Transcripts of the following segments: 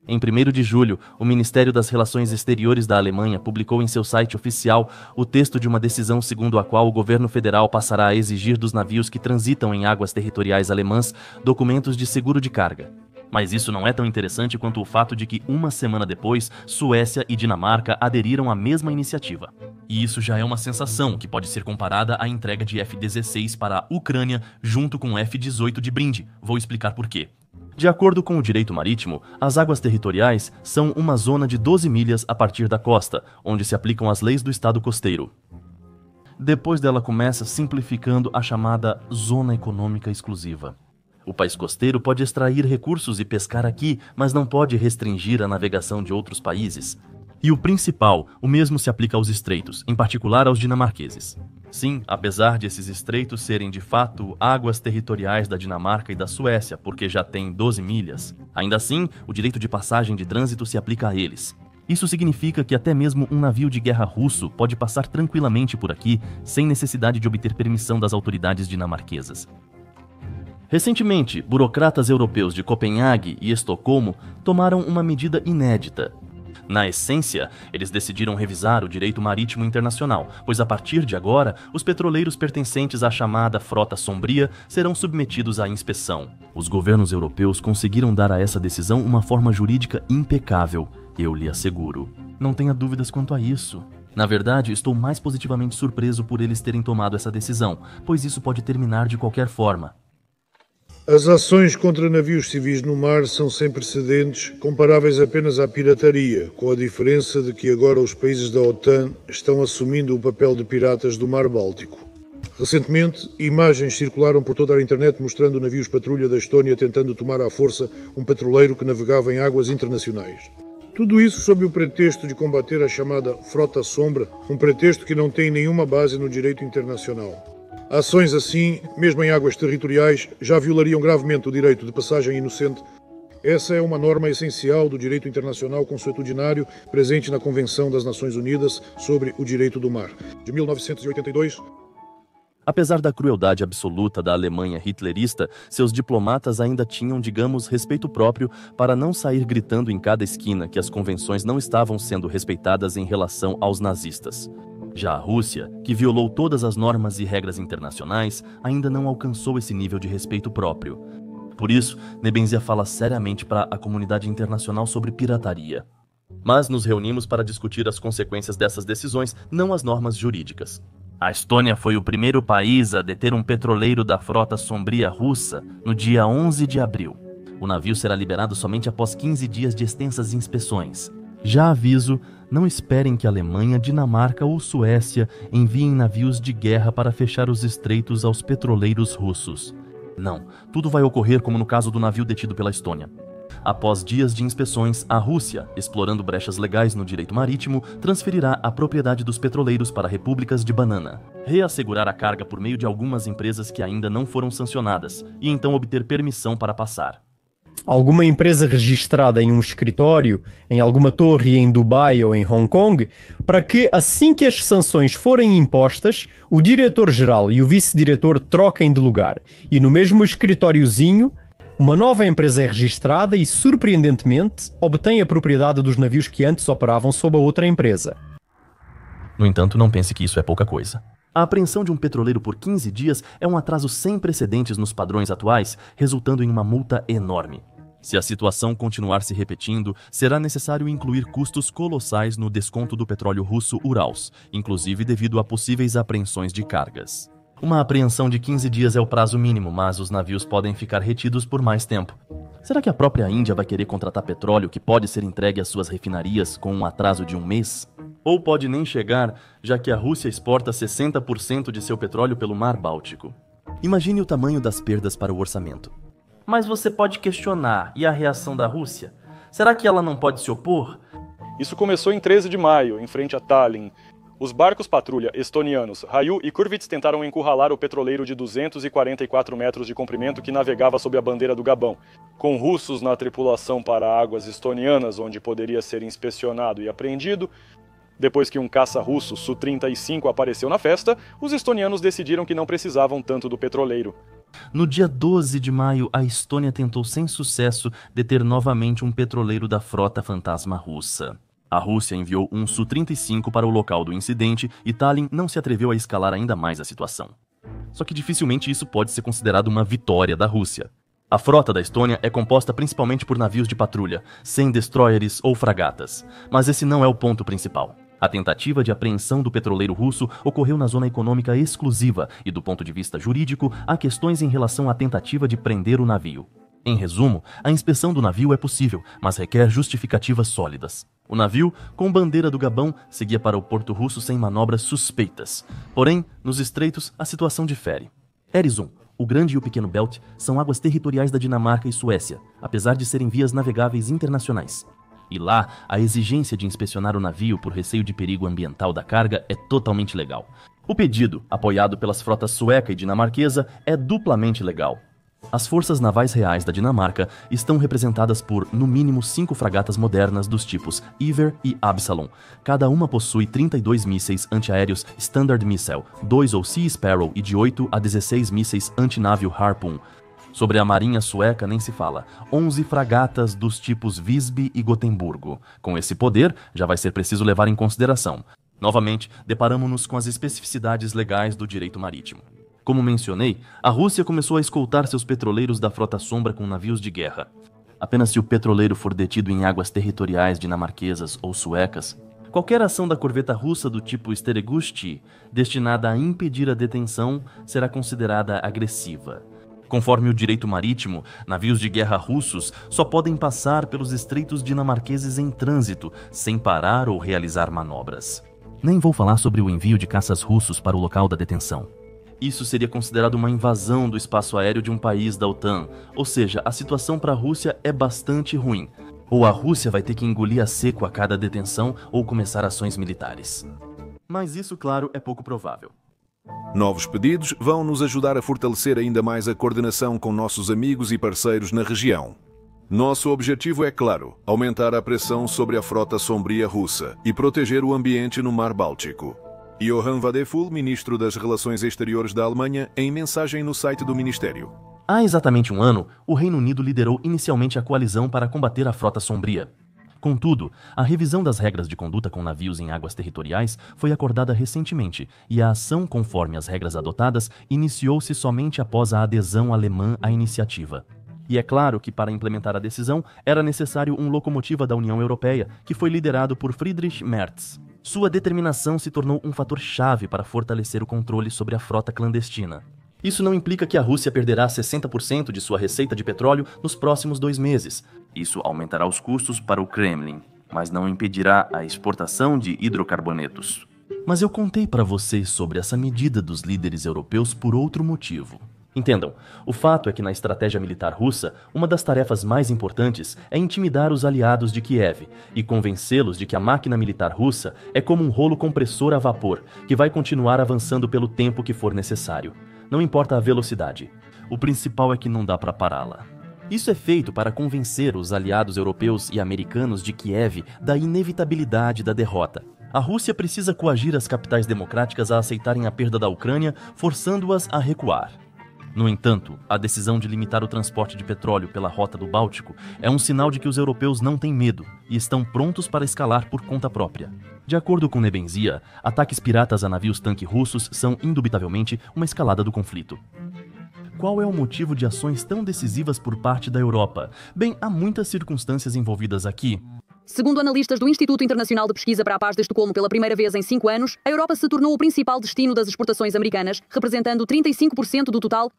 Em 1º de julho, o Ministério das Relações Exteriores da Alemanha publicou em seu site oficial o texto de uma decisão segundo a qual o governo federal passará a exigir dos navios que transitam em águas territoriais alemãs documentos de seguro de carga. Mas isso não é tão interessante quanto o fato de que, uma semana depois, Suécia e Dinamarca aderiram à mesma iniciativa. E isso já é uma sensação que pode ser comparada à entrega de F-16 para a Ucrânia junto com o F-18 de brinde. Vou explicar por quê. De acordo com o direito marítimo, as águas territoriais são uma zona de 12 milhas a partir da costa, onde se aplicam as leis do estado costeiro. Depois dela começa simplificando a chamada Zona Econômica Exclusiva. O país costeiro pode extrair recursos e pescar aqui, mas não pode restringir a navegação de outros países. E o principal, o mesmo se aplica aos estreitos, em particular aos dinamarqueses. Sim, apesar de esses estreitos serem de fato águas territoriais da Dinamarca e da Suécia, porque já tem 12 milhas, ainda assim, o direito de passagem de trânsito se aplica a eles. Isso significa que até mesmo um navio de guerra russo pode passar tranquilamente por aqui, sem necessidade de obter permissão das autoridades dinamarquesas. Recentemente, burocratas europeus de Copenhague e Estocolmo tomaram uma medida inédita. Na essência, eles decidiram revisar o direito marítimo internacional, pois a partir de agora, os petroleiros pertencentes à chamada Frota Sombria serão submetidos à inspeção. Os governos europeus conseguiram dar a essa decisão uma forma jurídica impecável, eu lhe asseguro. Não tenha dúvidas quanto a isso. Na verdade, estou mais positivamente surpreso por eles terem tomado essa decisão, pois isso pode terminar de qualquer forma. As ações contra navios civis no mar são sem precedentes, comparáveis apenas à pirataria, com a diferença de que agora os países da OTAN estão assumindo o papel de piratas do Mar Báltico. Recentemente, imagens circularam por toda a internet mostrando navios patrulha da Estónia tentando tomar à força um petroleiro que navegava em águas internacionais. Tudo isso sob o pretexto de combater a chamada Frota Sombra, um pretexto que não tem nenhuma base no direito internacional. Ações assim, mesmo em águas territoriais, já violariam gravemente o direito de passagem inocente. Essa é uma norma essencial do direito internacional consuetudinário presente na Convenção das Nações Unidas sobre o Direito do Mar, de 1982. Apesar da crueldade absoluta da Alemanha hitlerista, seus diplomatas ainda tinham, digamos, respeito próprio para não sair gritando em cada esquina que as convenções não estavam sendo respeitadas em relação aos nazistas. Já a Rússia, que violou todas as normas e regras internacionais, ainda não alcançou esse nível de respeito próprio. Por isso, Nebenzia fala seriamente para a comunidade internacional sobre pirataria. Mas nos reunimos para discutir as consequências dessas decisões, não as normas jurídicas. A Estônia foi o primeiro país a deter um petroleiro da Frota Sombria russa no dia 11 de abril. O navio será liberado somente após 15 dias de extensas inspeções. Já aviso, não esperem que a Alemanha, Dinamarca ou Suécia enviem navios de guerra para fechar os estreitos aos petroleiros russos. Não, tudo vai ocorrer como no caso do navio detido pela Estônia. Após dias de inspeções, a Rússia, explorando brechas legais no direito marítimo, transferirá a propriedade dos petroleiros para repúblicas de banana, reassegurar a carga por meio de algumas empresas que ainda não foram sancionadas, e então obter permissão para passar. Alguma empresa registrada em um escritório, em alguma torre em Dubai ou em Hong Kong, para que, assim que as sanções forem impostas, o diretor-geral e o vice-diretor troquem de lugar. E no mesmo escritóriozinho, uma nova empresa é registrada e, surpreendentemente, obtém a propriedade dos navios que antes operavam sob a outra empresa. No entanto, não pense que isso é pouca coisa. A apreensão de um petroleiro por 15 dias é um atraso sem precedentes nos padrões atuais, resultando em uma multa enorme. Se a situação continuar se repetindo, será necessário incluir custos colossais no desconto do petróleo russo Urals, inclusive devido a possíveis apreensões de cargas. Uma apreensão de 15 dias é o prazo mínimo, mas os navios podem ficar retidos por mais tempo. Será que a própria Índia vai querer contratar petróleo que pode ser entregue às suas refinarias com um atraso de um mês? Ou pode nem chegar, já que a Rússia exporta 60% de seu petróleo pelo Mar Báltico. Imagine o tamanho das perdas para o orçamento. Mas você pode questionar, e a reação da Rússia? Será que ela não pode se opor? Isso começou em 13 de maio, em frente a Tallinn. Os barcos patrulha estonianos Rayu e Kurvits tentaram encurralar o petroleiro de 244 metros de comprimento que navegava sob a bandeira do Gabão. Com russos na tripulação para águas estonianas, onde poderia ser inspecionado e apreendido, depois que um caça russo Su-35 apareceu na festa, os estonianos decidiram que não precisavam tanto do petroleiro. No dia 12 de maio, a Estônia tentou sem sucesso deter novamente um petroleiro da frota fantasma russa. A Rússia enviou um Su-35 para o local do incidente e Tallinn não se atreveu a escalar ainda mais a situação. Só que dificilmente isso pode ser considerado uma vitória da Rússia. A frota da Estônia é composta principalmente por navios de patrulha, sem destroyers ou fragatas. Mas esse não é o ponto principal. A tentativa de apreensão do petroleiro russo ocorreu na zona econômica exclusiva e, do ponto de vista jurídico, há questões em relação à tentativa de prender o navio. Em resumo, a inspeção do navio é possível, mas requer justificativas sólidas. O navio, com bandeira do Gabão, seguia para o porto russo sem manobras suspeitas. Porém, nos estreitos, a situação difere. Øresund, o Grande e o Pequeno Belt, são águas territoriais da Dinamarca e Suécia, apesar de serem vias navegáveis internacionais. E lá, a exigência de inspecionar o navio por receio de perigo ambiental da carga é totalmente legal. O pedido, apoiado pelas frotas sueca e dinamarquesa, é duplamente legal. As forças navais reais da Dinamarca estão representadas por, no mínimo, 5 fragatas modernas dos tipos Iver e Absalon. Cada uma possui 32 mísseis antiaéreos Standard Missile, 2 ou Sea Sparrow e de 8 a 16 mísseis antinávio Harpoon. Sobre a marinha sueca nem se fala, 11 fragatas dos tipos Visby e Gotemburgo. Com esse poder, já vai ser preciso levar em consideração. Novamente, deparamos-nos com as especificidades legais do direito marítimo. Como mencionei, a Rússia começou a escoltar seus petroleiros da frota sombra com navios de guerra. Apenas se o petroleiro for detido em águas territoriais dinamarquesas ou suecas, qualquer ação da corveta russa do tipo Steregusti, destinada a impedir a detenção, será considerada agressiva. Conforme o direito marítimo, navios de guerra russos só podem passar pelos estreitos dinamarqueses em trânsito, sem parar ou realizar manobras. Nem vou falar sobre o envio de caças russos para o local da detenção. Isso seria considerado uma invasão do espaço aéreo de um país da OTAN, ou seja, a situação para a Rússia é bastante ruim. Ou a Rússia vai ter que engolir a seco a cada detenção ou começar ações militares. Mas isso, claro, é pouco provável. Novos pedidos vão nos ajudar a fortalecer ainda mais a coordenação com nossos amigos e parceiros na região. Nosso objetivo é claro, aumentar a pressão sobre a frota sombria russa e proteger o ambiente no Mar Báltico. Johan Vadeful, ministro das Relações Exteriores da Alemanha, em mensagem no site do Ministério. Há exatamente um ano, o Reino Unido liderou inicialmente a coalizão para combater a frota sombria. Contudo, a revisão das regras de conduta com navios em águas territoriais foi acordada recentemente e a ação conforme as regras adotadas iniciou-se somente após a adesão alemã à iniciativa. E é claro que para implementar a decisão era necessário um locomotiva da União Europeia, que foi liderado por Friedrich Merz. Sua determinação se tornou um fator chave para fortalecer o controle sobre a frota clandestina. Isso não implica que a Rússia perderá 60% de sua receita de petróleo nos próximos 2 meses. Isso aumentará os custos para o Kremlin, mas não impedirá a exportação de hidrocarbonetos. Mas eu contei para vocês sobre essa medida dos líderes europeus por outro motivo. Entendam, o fato é que na estratégia militar russa, uma das tarefas mais importantes é intimidar os aliados de Kiev e convencê-los de que a máquina militar russa é como um rolo compressor a vapor, que vai continuar avançando pelo tempo que for necessário. Não importa a velocidade. O principal é que não dá para pará-la. Isso é feito para convencer os aliados europeus e americanos de Kiev da inevitabilidade da derrota. A Rússia precisa coagir as capitais democráticas a aceitarem a perda da Ucrânia, forçando-as a recuar. No entanto, a decisão de limitar o transporte de petróleo pela rota do Báltico é um sinal de que os europeus não têm medo e estão prontos para escalar por conta própria. De acordo com Nebenzia, ataques piratas a navios-tanque russos são indubitavelmente uma escalada do conflito. Qual é o motivo de ações tão decisivas por parte da Europa? Bem, há muitas circunstâncias envolvidas aqui. Segundo analistas do Instituto Internacional de Pesquisa para a Paz de Estocolmo pela primeira vez em 5 anos, a Europa se tornou o principal destino das exportações americanas, representando 35% do total.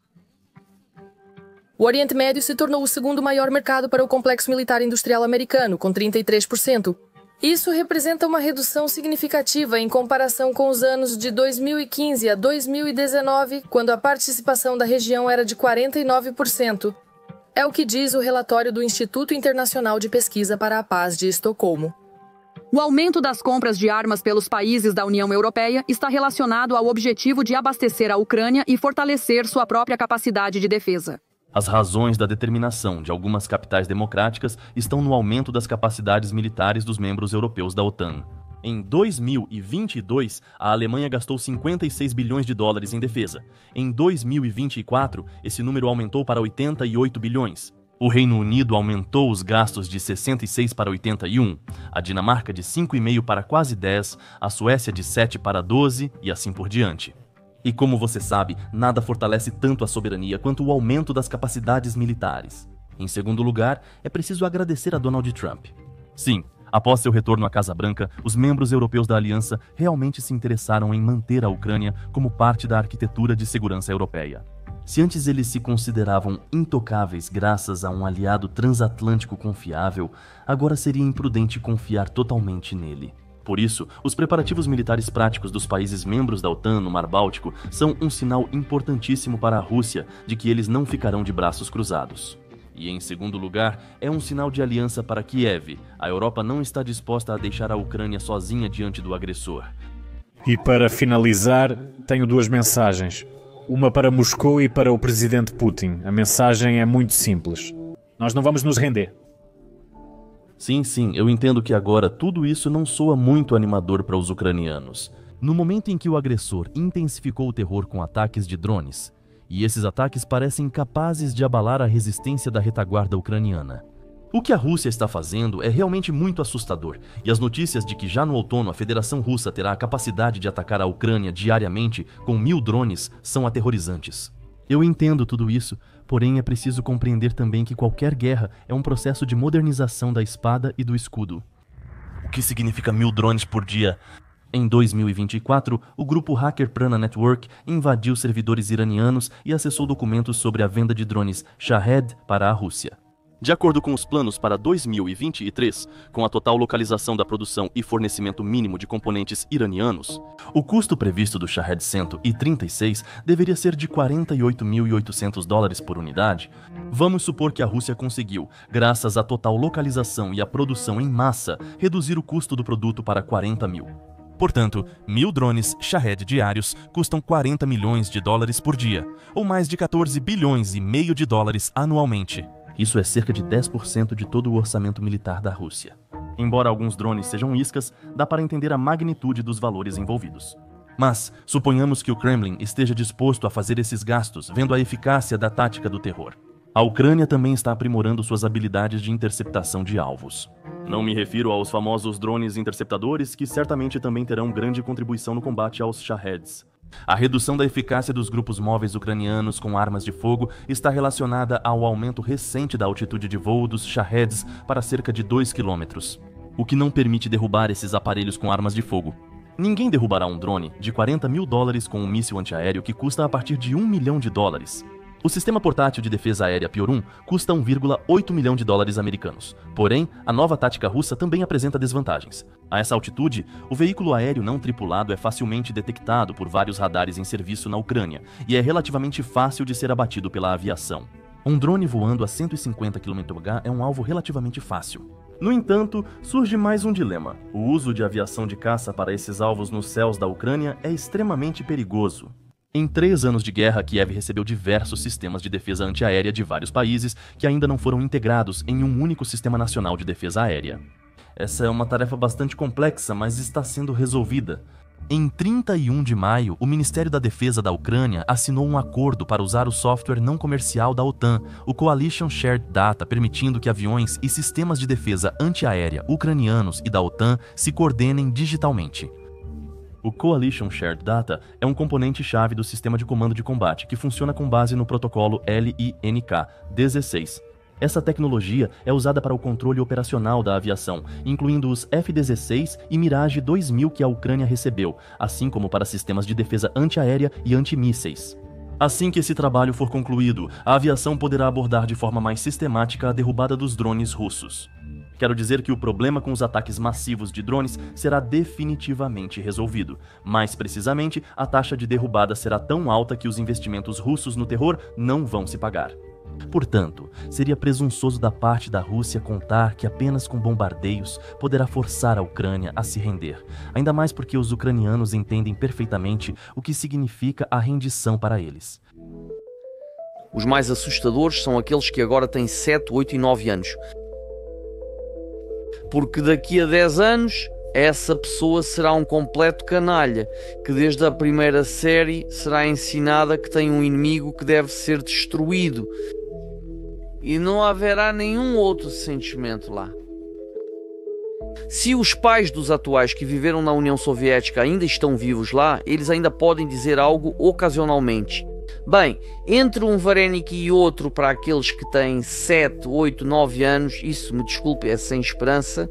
O Oriente Médio se tornou o segundo maior mercado para o complexo militar industrial americano, com 33%. Isso representa uma redução significativa em comparação com os anos de 2015 a 2019, quando a participação da região era de 49%. É o que diz o relatório do Instituto Internacional de Pesquisa para a Paz de Estocolmo. O aumento das compras de armas pelos países da União Europeia está relacionado ao objetivo de abastecer a Ucrânia e fortalecer sua própria capacidade de defesa. As razões da determinação de algumas capitais democráticas estão no aumento das capacidades militares dos membros europeus da OTAN. Em 2022, a Alemanha gastou 56 bilhões de dólares em defesa. Em 2024, esse número aumentou para 88 bilhões. O Reino Unido aumentou os gastos de 66 para 81, a Dinamarca de 5,5 para quase 10, a Suécia de 7 para 12 e assim por diante. E como você sabe, nada fortalece tanto a soberania quanto o aumento das capacidades militares. Em segundo lugar, é preciso agradecer a Donald Trump. Sim, após seu retorno à Casa Branca, os membros europeus da aliança realmente se interessaram em manter a Ucrânia como parte da arquitetura de segurança europeia. Se antes eles se consideravam intocáveis graças a um aliado transatlântico confiável, agora seria imprudente confiar totalmente nele. Por isso, os preparativos militares práticos dos países membros da OTAN no Mar Báltico são um sinal importantíssimo para a Rússia de que eles não ficarão de braços cruzados. E, em segundo lugar, é um sinal de aliança para Kiev. A Europa não está disposta a deixar a Ucrânia sozinha diante do agressor. E para finalizar, tenho duas mensagens. Uma para Moscou e para o presidente Putin. A mensagem é muito simples. Nós não vamos nos render. Sim, eu entendo que agora tudo isso não soa muito animador para os ucranianos. No momento em que o agressor intensificou o terror com ataques de drones, e esses ataques parecem capazes de abalar a resistência da retaguarda ucraniana. O que a Rússia está fazendo é realmente muito assustador, e as notícias de que já no outono a Federação Russa terá a capacidade de atacar a Ucrânia diariamente com 1000 drones são aterrorizantes. Eu entendo tudo isso, porém é preciso compreender também que qualquer guerra é um processo de modernização da espada e do escudo. O que significa 1000 drones por dia? Em 2024, o grupo hacker Prana Network invadiu servidores iranianos e acessou documentos sobre a venda de drones Shahed para a Rússia. De acordo com os planos para 2023, com a total localização da produção e fornecimento mínimo de componentes iranianos, o custo previsto do Shahed 136 deveria ser de $48.800 por unidade. Vamos supor que a Rússia conseguiu, graças à total localização e à produção em massa, reduzir o custo do produto para 40 mil. Portanto, 1000 drones Shahed diários custam $40 milhões por dia, ou mais de 14 bilhões e meio de dólares anualmente. Isso é cerca de 10% de todo o orçamento militar da Rússia. Embora alguns drones sejam iscas, dá para entender a magnitude dos valores envolvidos. Mas, suponhamos que o Kremlin esteja disposto a fazer esses gastos, vendo a eficácia da tática do terror. A Ucrânia também está aprimorando suas habilidades de interceptação de alvos. Não me refiro aos famosos drones interceptadores, que certamente também terão grande contribuição no combate aos Shaheds. A redução da eficácia dos grupos móveis ucranianos com armas de fogo está relacionada ao aumento recente da altitude de voo dos Shaheds para cerca de 2 km, o que não permite derrubar esses aparelhos com armas de fogo. Ninguém derrubará um drone de $40 mil com um míssil antiaéreo que custa a partir de $1 milhão. O sistema portátil de defesa aérea Piorun custa $1,8 milhão americanos. Porém, a nova tática russa também apresenta desvantagens. A essa altitude, o veículo aéreo não tripulado é facilmente detectado por vários radares em serviço na Ucrânia e é relativamente fácil de ser abatido pela aviação. Um drone voando a 150 km/h é um alvo relativamente fácil. No entanto, surge mais um dilema. O uso de aviação de caça para esses alvos nos céus da Ucrânia é extremamente perigoso. Em 3 anos de guerra, Kiev recebeu diversos sistemas de defesa antiaérea de vários países que ainda não foram integrados em um único sistema nacional de defesa aérea. Essa é uma tarefa bastante complexa, mas está sendo resolvida. Em 31 de maio, o Ministério da Defesa da Ucrânia assinou um acordo para usar o software não comercial da OTAN, o Coalition Shared Data, permitindo que aviões e sistemas de defesa antiaérea ucranianos e da OTAN se coordenem digitalmente. O Coalition Shared Data é um componente-chave do sistema de comando de combate que funciona com base no protocolo LINK-16. Essa tecnologia é usada para o controle operacional da aviação, incluindo os F-16 e Mirage 2000 que a Ucrânia recebeu, assim como para sistemas de defesa antiaérea e antimísseis. Assim que esse trabalho for concluído, a aviação poderá abordar de forma mais sistemática a derrubada dos drones russos. Quero dizer que o problema com os ataques massivos de drones será definitivamente resolvido. Mais precisamente, a taxa de derrubada será tão alta que os investimentos russos no terror não vão se pagar. Portanto, seria presunçoso da parte da Rússia contar que apenas com bombardeios poderá forçar a Ucrânia a se render, ainda mais porque os ucranianos entendem perfeitamente o que significa a rendição para eles. Os mais assustadores são aqueles que agora têm 7, 8 e 9 anos. Porque daqui a 10 anos essa pessoa será um completo canalha, que desde a primeira série será ensinada que tem um inimigo que deve ser destruído. E não haverá nenhum outro sentimento lá. Se os pais dos atuais que viveram na União Soviética ainda estão vivos lá, eles ainda podem dizer algo ocasionalmente. Bem, entre um Varenik e outro, para aqueles que têm 7, 8, 9 anos, isso, me desculpe, é sem esperança.